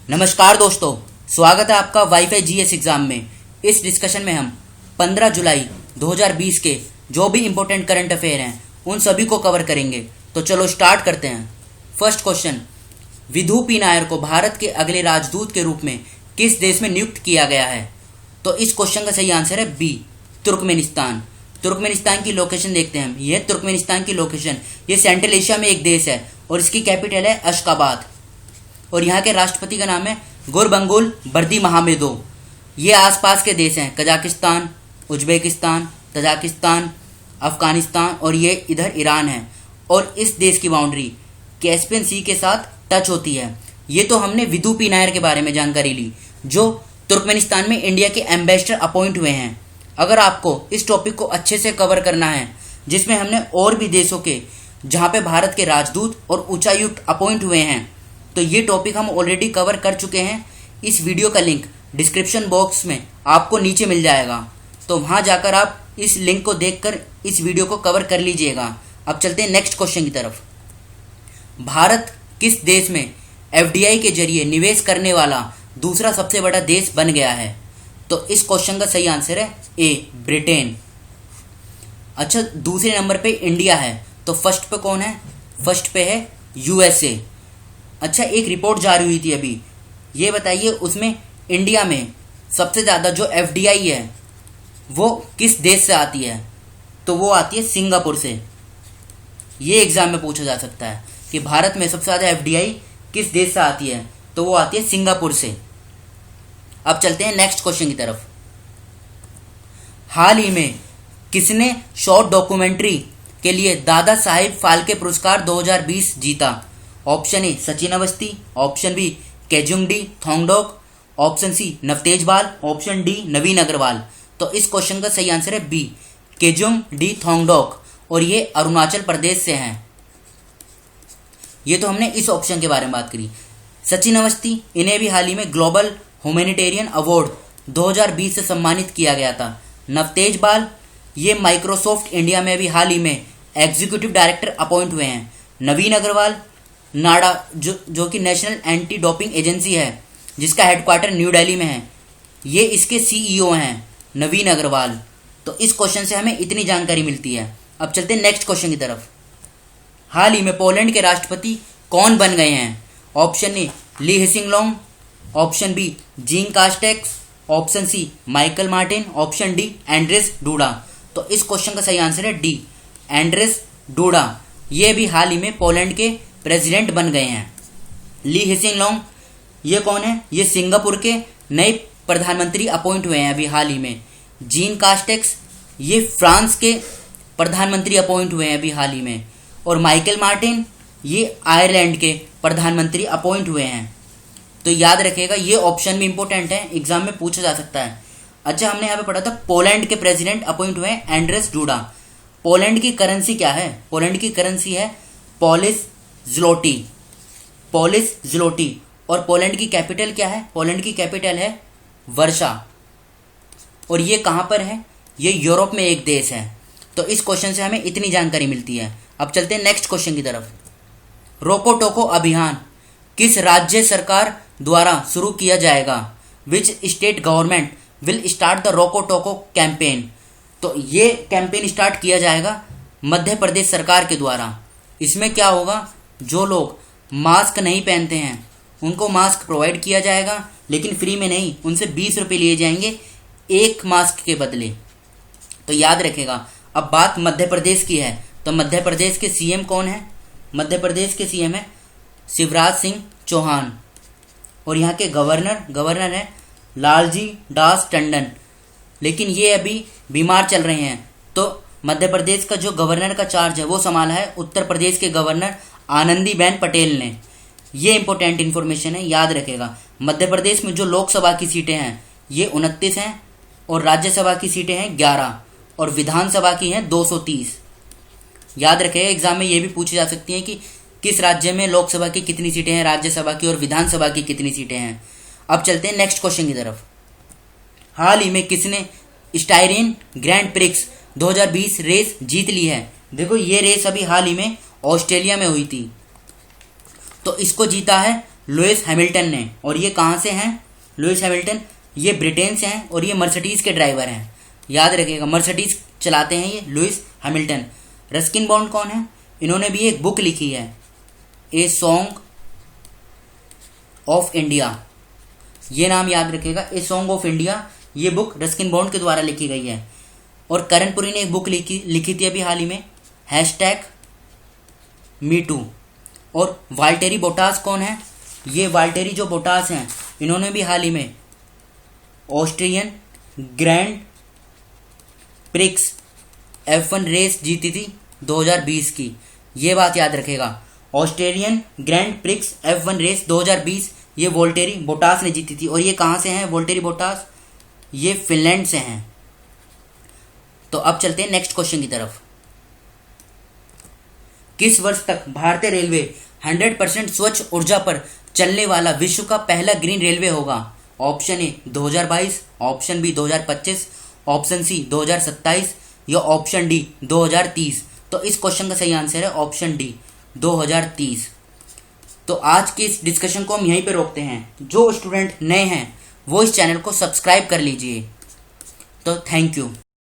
नमस्कार दोस्तों, स्वागत है आपका वाईफाई जीएस एग्जाम में। इस डिस्कशन में हम 15 जुलाई 2020 के जो भी इम्पोर्टेंट करंट अफेयर हैं उन सभी को कवर करेंगे। तो चलो स्टार्ट करते हैं। First question, Vidhu P Nair को भारत के अगले राजदूत के रूप में किस देश में नियुक्त किया गया है? तो इस क्वेश्चन का सही आंसर है बी, तुर्कमेनिस्तान। तुर्कमेनिस्तान की लोकेशन देखते हैं हम। यह तुर्कमेनिस्तान की लोकेशन, ये सेंट्रल एशिया में एक देश है और इसकी कैपिटल है अशकाबाद। और यहाँ के राष्ट्रपति का नाम है गुरबंगुल बर्दीमुहामेदोव। ये आसपास के देश हैं, कजाकिस्तान, उज्बेकिस्तान, तजाकिस्तान, अफगानिस्तान और ये इधर ईरान है। और इस देश की बाउंड्री कैस्पियन सी के साथ टच होती है। ये तो हमने विधु पी नायर के बारे में जानकारी ली, जो तुर्कमेनिस्तान में इंडिया के एम्बेसडर अपॉइंट हुए हैं। अगर आपको इस टॉपिक को अच्छे से कवर करना है, जिसमें हमने और भी देशों के जहाँ पे भारत के राजदूत और उच्चायुक्त अपॉइंट हुए हैं, तो ये टॉपिक हम ऑलरेडी कवर कर चुके हैं। इस वीडियो का लिंक डिस्क्रिप्शन बॉक्स में आपको नीचे मिल जाएगा, तो वहाँ जाकर आप इस लिंक को देखकर इस वीडियो को कवर कर लीजिएगा। अब चलते हैं नेक्स्ट क्वेश्चन की तरफ। भारत किस देश में एफडीआई के जरिए निवेश करने वाला दूसरा सबसे बड़ा देश बन गया है? तो इस क्वेश्चन का सही आंसर है ए, ब्रिटेन। अच्छा, दूसरे नंबर पे इंडिया है, तो फर्स्ट पे कौन है? फर्स्ट पे है यूएसए। अच्छा, एक रिपोर्ट जारी हुई थी अभी, ये बताइए उसमें इंडिया में सबसे ज़्यादा जो एफडीआई है वो किस देश से आती है? तो वो आती है सिंगापुर से। ये एग्जाम में पूछा जा सकता है कि भारत में सबसे ज़्यादा एफडीआई किस देश से आती है, तो वो आती है सिंगापुर से। अब चलते हैं नेक्स्ट क्वेश्चन की तरफ। हाल ही में किसने शॉर्ट डॉक्यूमेंट्री के लिए दादा साहिब फाल्के पुरस्कार 2020 जीता? Option A Sachin Awasthi, option B Kejungdi Thongdok, option C Navtej Bal, option D नवीन अग्रवाल। तो इस क्वेश्चन का सही आंसर है बी, केजुंगडी थोंगडोक, और ये अरुणाचल प्रदेश से हैं। ये तो हमने इस ऑप्शन के बारे में बात करी। सचिन अवस्थी, इन्हें भी हाल ही में ग्लोबल ह्यूमैनिटेरियन अवार्ड 2020 से सम्मानित किया गया था। नवतेज बाल, ये माइक्रोसॉफ्ट इंडिया में भी हाल ही में एग्जीक्यूटिव डायरेक्टर अपॉइंट हुए हैं। नवीन अग्रवाल, नाडा जो कि नेशनल एंटी डोपिंग एजेंसी है, जिसका हेडक्वार्टर न्यू दिल्ली में है, ये इसके सीईओ हैं नवीन अग्रवाल। तो इस क्वेश्चन से हमें इतनी जानकारी मिलती है। अब चलते हैं नेक्स्ट क्वेश्चन की तरफ। हाल ही में पोलैंड के राष्ट्रपति कौन बन गए हैं? Option A Lee Hsien Loong, option B Jean Castex, option C Michael Martin, option D Andrzej Duda. तो इस क्वेश्चन का सही आंसर है डी, एंड्रेस डूडा। ये भी हाल ही में पोलैंड के प्रेसिडेंट बन गए हैं। ली हिसिंगलोंग, ये कौन है? ये सिंगापुर के नए प्रधानमंत्री अपॉइंट हुए हैं अभी हाल ही में। जीन कास्टेक्स, ये फ्रांस के प्रधानमंत्री अपॉइंट हुए हैं अभी हाल ही में। और माइकल मार्टिन, ये आयरलैंड के प्रधानमंत्री अपॉइंट हुए हैं। तो याद रखिएगा, ये ऑप्शन भी इंपॉर्टेंट है, एग्जाम में पूछा जा सकता है। अच्छा, हमने यहाँ पे पढ़ा था पोलैंड के प्रेसिडेंट अपॉइंट हुए हैं एंड्रेस डूडा। पोलैंड की करेंसी क्या है? पोलैंड की करेंसी है पोलिश ज़्लोटी, पोलिश ज़्लोटी। और पोलैंड की कैपिटल क्या है? पोलैंड की कैपिटल है वर्षा। और ये कहाँ पर है? ये यूरोप में एक देश है। तो इस क्वेश्चन से हमें इतनी जानकारी मिलती है। अब चलते हैं नेक्स्ट क्वेश्चन की तरफ। रोको टोको अभियान किस राज्य सरकार द्वारा शुरू किया जाएगा? Which state government will start the रोको टोको कैंपेन? तो ये कैंपेन स्टार्ट किया जाएगा मध्य प्रदेश सरकार के द्वारा। इसमें क्या होगा? जो लोग मास्क नहीं पहनते हैं उनको मास्क प्रोवाइड किया जाएगा, लेकिन फ्री में नहीं, उनसे 20 रुपये लिए जाएंगे एक मास्क के बदले। तो याद रखेगा। अब बात मध्य प्रदेश की है, तो मध्य प्रदेश के सीएम कौन है? मध्य प्रदेश के सीएम है शिवराज सिंह चौहान। और यहाँ के गवर्नर है लालजी दास टंडन, लेकिन ये अभी बीमार चल रहे हैं। तो मध्य प्रदेश का जो गवर्नर का चार्ज है वो संभाला है उत्तर प्रदेश के गवर्नर आनंदीबेन पटेल ने। ये इंपॉर्टेंट इन्फॉर्मेशन है, याद रखेगा। मध्य प्रदेश में जो लोकसभा की सीटें हैं ये 29 हैं, और राज्यसभा की सीटें हैं 11, और विधानसभा की हैं 230। याद रखेगा, एग्जाम में ये भी पूछी जा सकती है कि किस राज्य में लोकसभा की कितनी सीटें हैं, राज्यसभा की और विधानसभा की कितनी सीटें हैं। अब चलते हैं नेक्स्ट क्वेश्चन की तरफ। हाल ही में किसने स्टायरीन ग्रैंड प्रिक्स 2020 रेस जीत ली है? देखो, ये रेस अभी हाल ही में ऑस्ट्रेलिया में हुई थी। तो इसको जीता है लुइस हैमिल्टन ने। और ये कहाँ से हैं लुइस हैमिल्टन? ये ब्रिटेन से हैं और ये मर्सिडीज़ के ड्राइवर हैं, याद रखिएगा, मर्सिडीज़ चलाते हैं ये लुइस हैमिल्टन। रस्किन बॉन्ड कौन है? इन्होंने भी एक बुक लिखी है, ए सॉन्ग ऑफ इंडिया, ये नाम याद रखिएगा, ए सॉन्ग ऑफ इंडिया। ये बुक रस्किन बॉन्ड के द्वारा लिखी गई है। और करणपुरी ने एक बुक लिखी थी अभी हाल ही में, #MeToo। और वाल्टेरी बोटास कौन है? ये वाल्टेरी जो बोटास हैं, इन्होंने भी हाल ही में Austrian grand prix F1 race जीती थी 2020 की, ये बात याद रखेगा। Australian grand prix F1 race 2020 ये वोल्टेरी बोटास ने जीती थी। और ये कहाँ से हैं वोल्टेरी बोटास? ये फिनलैंड से हैं। तो अब चलते हैं नेक्स्ट क्वेश्चन की तरफ। किस वर्ष तक भारतीय रेलवे 100% स्वच्छ ऊर्जा पर चलने वाला विश्व का पहला ग्रीन रेलवे होगा? Option A 2022, option B 2025, option C 2027 या ऑप्शन डी 2030। तो इस क्वेश्चन का सही आंसर है ऑप्शन डी 2030। तो आज के इस डिस्कशन को हम यहीं पे रोकते हैं। जो स्टूडेंट नए हैं वो इस चैनल को सब्सक्राइब कर लीजिए। तो थैंक यू।